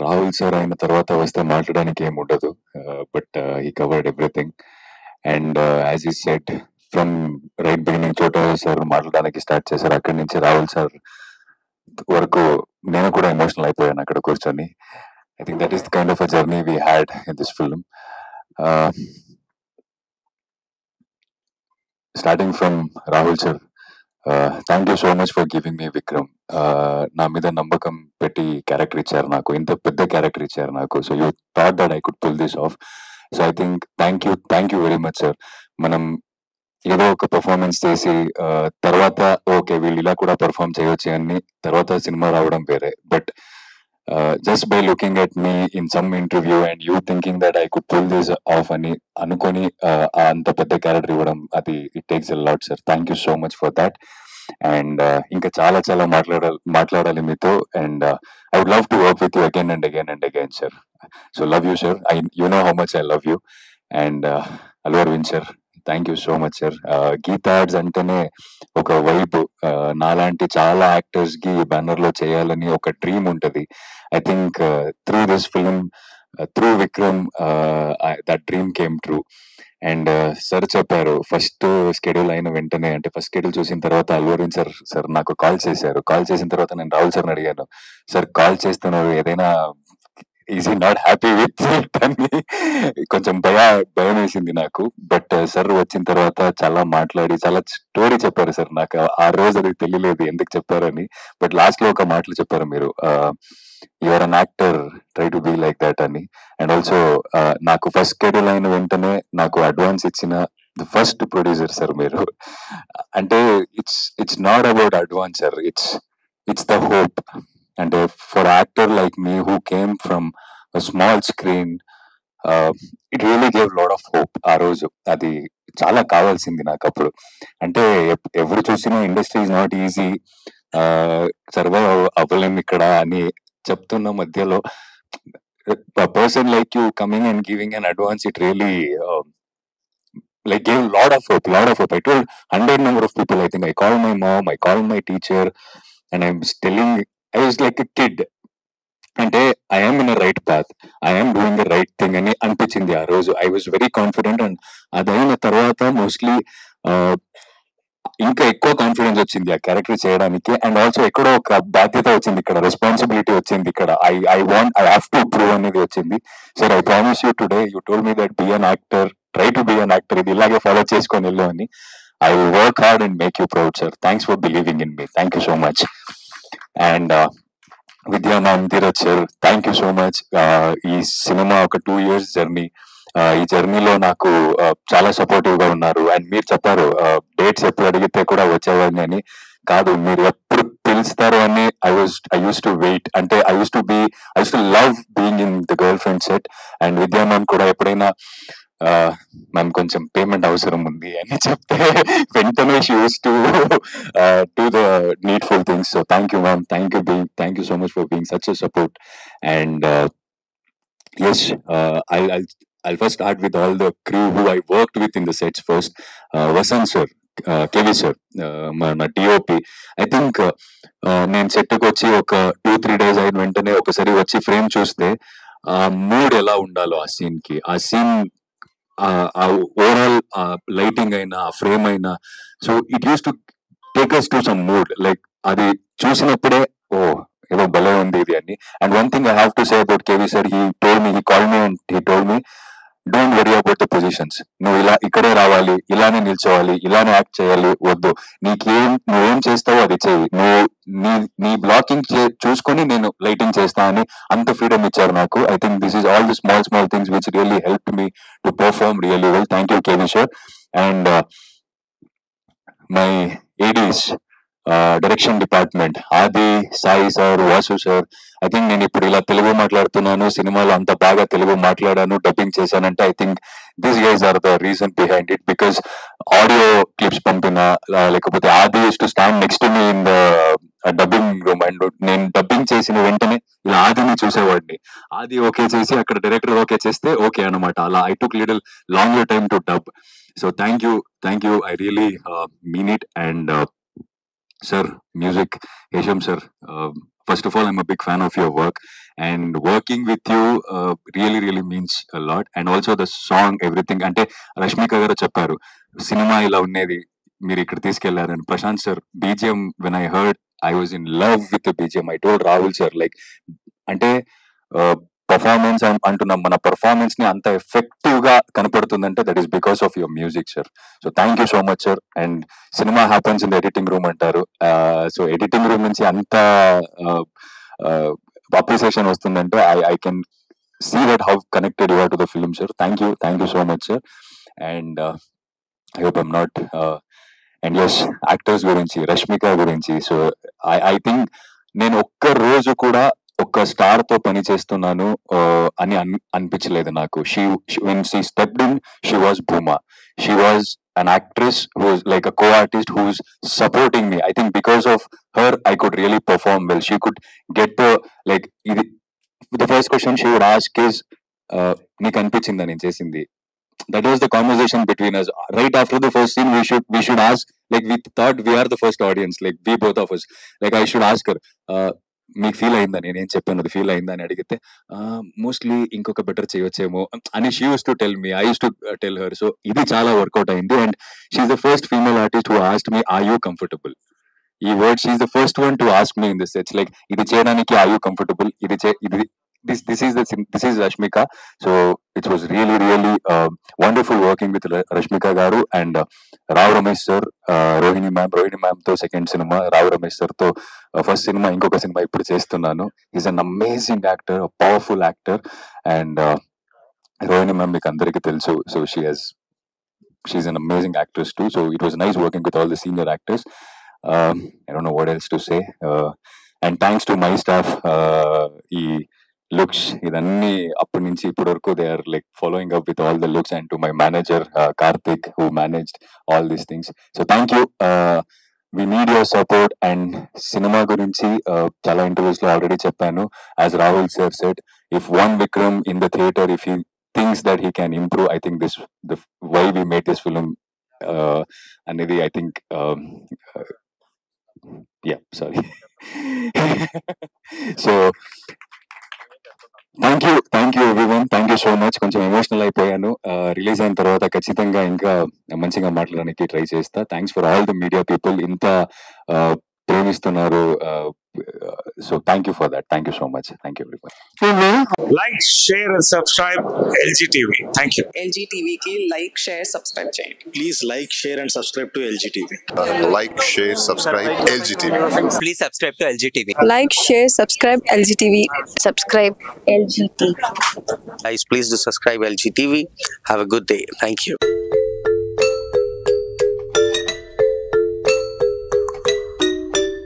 Rahul sir అయిన తర్వాత వస్తే మాట్లాడడానికి ఏమి ఉండదు. But he covered everything. And as ఈ సెట్ ఫ్రమ్ రైట్ బిగినింగ్ చోట సార్ మాట్లాడడానికి స్టార్ట్ చేశారు. అక్కడి నుంచి రాహుల్ సార్ వరకు నేను కూడా ఎమోషనల్ అయిపోయాను అక్కడ కూర్చొని. I think that is the kind of a journey we had in this film. Starting from Rahul sir, thank you so much for giving me Vikram. నా మీద నమ్మకం పెట్టి క్యారెక్టర్ ఇచ్చారు నాకు, ఇంత పెద్ద క్యారెక్టర్ ఇచ్చారు నాకు. So you thought that I could pull this off. So I think thank you very much sir. మనం ఏదో ఒక పర్ఫార్మెన్స్ చేసి తర్వాత ఓకే వీళ్ళు ఇలా కూడా పర్ఫామ్ చేయొచ్చు అని తర్వాత సినిమా రావడం వేరే. But just by looking at me in some interview and you thinking that I could pull this off అని అనుకొని అంత పెద్ద క్యారెక్టర్ ఇవ్వడం, అది it takes a lot sir. Thank you so much for that. And ఇంకా చాలా చాలా మాట్లాడాలి మీతో. And I would love to work with you again and again and again sir. So love you sir. You know how much I love you. And Allu Aravind sir, thank you so much sir. Geetha Arts అంటేనే ఒక vibe. నాలాంటి చాలా actors కి banner లో చేయాలని ఒక dream ఉంటది. I think through this film, through Vikram, that dream came true. And sir చెప్పారు ఫస్ట్ స్కెడ్యూల్ అయిన వెంటనే, అంటే ఫస్ట్ స్కెడ్యూల్ చూసిన తర్వాత అల్లు అరవింద్ సార్ నాకు కాల్ చేశారు. కాల్ చేసిన తర్వాత నేను రాహుల్ సార్ని అడిగాను, సార్ కాల్ చేస్తున్నారు ఏదైనా ఈజ్ ఈ నాట్ హ్యాపీ విత్ ఇట్ అని. కొంచెం భయం వేసింది నాకు. బట్ సార్ వచ్చిన తర్వాత చాలా మాట్లాడి చాలా స్టోరీ చెప్పారు సార్. నాకు ఆ రోజు అది తెలియలేదు ఎందుకు చెప్పారని. బట్ లాస్ట్ లో ఒక మాటలు చెప్పారు మీరు, your an actor, try to be like that అని. అండ్ ఆల్సో నాకు ఫస్ట్ స్కెడ్యూల్ అయిన వెంటనే నాకు అడ్వాన్స్ ఇచ్చిన ఫస్ట్ ప్రొడ్యూసర్ సార్ మీరు. అంటే it's not about advance sir, it's the hope. అంటే for actor like me who came from small screen, it really gave lot of hope ఆ రోజు. అది చాలా కావాల్సింది నాకు అప్పుడు. అంటే ఎవరు చూసినా industry is not easy, survive అవ్వలేము ఇక్కడ అని చెప్తున్న మధ్యలో person like you coming and giving an advance, it really like gave lot of hope. I told 100 number of people. I think I called my mom, I called my teacher, and I was telling, I was like a kid. అంటే I'm in a right path, I'm doing the right thing అని అనిపించింది ఆ రోజు. I was very confident. And అదైన తర్వాత mostly ఇంకా ఎక్కువ confidence వచ్చింది ఆ క్యారెక్టర్ చేయడానికి. అండ్ ఆల్సో ఎక్కడో ఒక బాధ్యత వచ్చింది ఇక్కడ, రెస్పాన్సిబిలిటీ వచ్చింది ఇక్కడ. ఐ హ్యావ్ టు ప్రూవ్ అనేది వచ్చింది. Sir I promise you today, you told me that be an actor, try to be an actor, ఇది ఇలాగే ఫాలో చేసుకొని వెళ్ళు అని. I will work hard and make you proud sir. Thanks for believing in me. Thank you so much. And Vidya ma'am, Dheeraj sir, thank you so much. ఈ cinema ఒక 2 years journey. ఈ జర్నీలో నాకు చాలా సపోర్టివ్ గా ఉన్నారు. అండ్ మీరు చెప్పారు డేట్స్ ఎప్పుడు అడిగితే కూడా వచ్చేవాడిని అని. కాదు, మీరు ఎప్పుడు పిలుస్తారు అని ఐ యూస్ టు వెయిట్. అంటే I use to love being in the girl friend set. And Vidya ma'am కూడా ఎప్పుడైనా మ్యామ్ కొంచెం పేమెంట్ అవసరం ఉంది అని చెప్తే వెంటనే she use to do the needful things. So thank you ma'am, thank you so much for being such a support. And yes, I'll first start with all the crew who I worked with in the sets first. Vasant sir, KV sir, మన DOP. I think నేను సెట్కి వచ్చి ఒక 2-3 days అయిన వెంటనే ఒకసారి వచ్చి frame చూస్తే ఆ మూడ్ ఎలా ఉండాలో ఆ సీన్ కి, ఆ సీన్ ఓవరాల్ లైటింగ్ అయినా ఆ ఫ్రేమ్ అయినా, so it used to take us to some mood. Like అది చూసినప్పుడే ఓ ఏదో భలే ఉంది ఇది అని. And one thing I have to say about KV sir, he called me and he told me, don't worry about the positions. నువ్వు ఇలా ఇక్కడే రావాలి, ఇలానే నిల్చోవాలి, ఇలానే యాక్ట్ చేయాలి, వద్దు. నువ్వేం చేస్తావో అది చేయి. నీ బ్లాకింగ్ చూసుకొని నేను లైటింగ్ చేస్తా అని అంత ఫ్రీడమ్ ఇచ్చారు నాకు. I think this is all the small things which really help me to perform really well. Thank you KV sir. And my ADs, direction department Adi, Sai sir, Vasu sir. I think నేను ఇప్పుడు ఇలా తెలుగు మాట్లాడుతున్నాను, సినిమాలో అంత బాగా తెలుగు మాట్లాడాను, డబ్బింగ్ చేశానంటే I think this guys are the reason behind it. Because audio clips పంపిన లేకపోతే Aadi use to stand next me in the dubbing room and నేను డబ్బింగ్ చేసిన వెంటనే ఇలా ఆదిని చూసేవాడిని. ఆది ఓకే చేసి అక్కడ డైరెక్టర్ ఓకే చేస్తే ఓకే అనమాట. అలా I took little longer time to dub. So thank you, I really mean it. And sir, music, Hesham sir, first of all, I'm a big fan of your work, and working with you really means a lot. And also the song, everything. Ante Rashmika garu chepparu cinema ila unnedi meer ikkada తీసుకెళ్లారని. Prashant sir BGM, when I heard, I was in love with the BGM. I told Rahul sir, like, అంటే performance అంటున్నాం, మన performance ని అంత effective గా కనపడుతుందంటే that is because of your music sir. So thank you so much sir. And cinema happens in the editing room అంటారు. So editing room నుంచి అంత అప్రిసియేషన్ వస్తుందంటే I can see that how connected you are to the film sir. Thank you so much sir. And I hope I'm not and as actors గురించి, రష్మిక గురించి. So I think నేను ఒక్క రోజు కూడా ఒక స్టార్ తో పని చేస్తున్నాను అని అనిపించలేదు నాకు. when she stepped in, she was Bhuma. She was an actress who was like a co-artist who's supporting me. I think because of her I could really perform well. She could get the like the first question she would ask is నీకు అనిపించిందా నేను చేసింది? That was the conversation between us. Right after the first scene, we should ask, like, we thought we are the first audience, like we both of us, like I should ask her, మీకు feel అయిందా నేనేం చెప్పాను, అది feel అయిందా అని అడిగితే mostly ఇంకొక better చేయొచ్చేమో అని she use to tell me, I use to tell her. So ఇది చాలా వర్కౌట్ అయింది. And she's the first female artist who asked me are you comfortable. ఈ word she's the first one to ask me in this sets, like ఇది చేయడానికి are you comfortable, ఇది this is Rashmika. So it was really wonderful working with Rashmika garu and Rao Ramesh sir, Rohini ma'am to second cinema, Rao Ramesh sir to first cinema, inkoka cinema ippudu chestunnanu. He's an amazing actor, a powerful actor. And Rohini ma'am meeku andariki telusu, so she's an amazing actress too. So it was nice working with all the senior actors. I don't know what else to say. And thanks to my staff, looks ఇదన్నీ అప్పటి నుంచి ఇప్పటి వరకు they are like following up with all the looks. And to my manager Karthik who managed all these things. So thank you. We need your support. And cinema గురించి చాలా interviews లో already చెప్పాను. As Rahul sir said, if one Vikram in the theatre, if he thinks that he can improve, I think this the way we made this film అనేది I think sorry. So thank you everyone, thank you so much. కొంచెం emotional అయిపోయాను. Release అయిన తర్వాత ఖచ్చితంగా ఇంకా మంచిగా మాట్లాడడానికి try చేస్తా. Thanks for all the media people, ఇంత ప్రేమిస్తున్నారు. So thank you for that. Thank you so much. Thank you everyone. Like, share and subscribe LG TV. Thank you. LG TV కి లైక్, షేర్, సబ్స్క్రైబ్ చేయండి. Please like, share and subscribe to LG TV. Like, share, subscribe LG TV. Please subscribe to LG TV. Like, share, subscribe LG TV. Subscribe LG TV. Guys, please do subscribe LG TV. Have a good day. Thank you.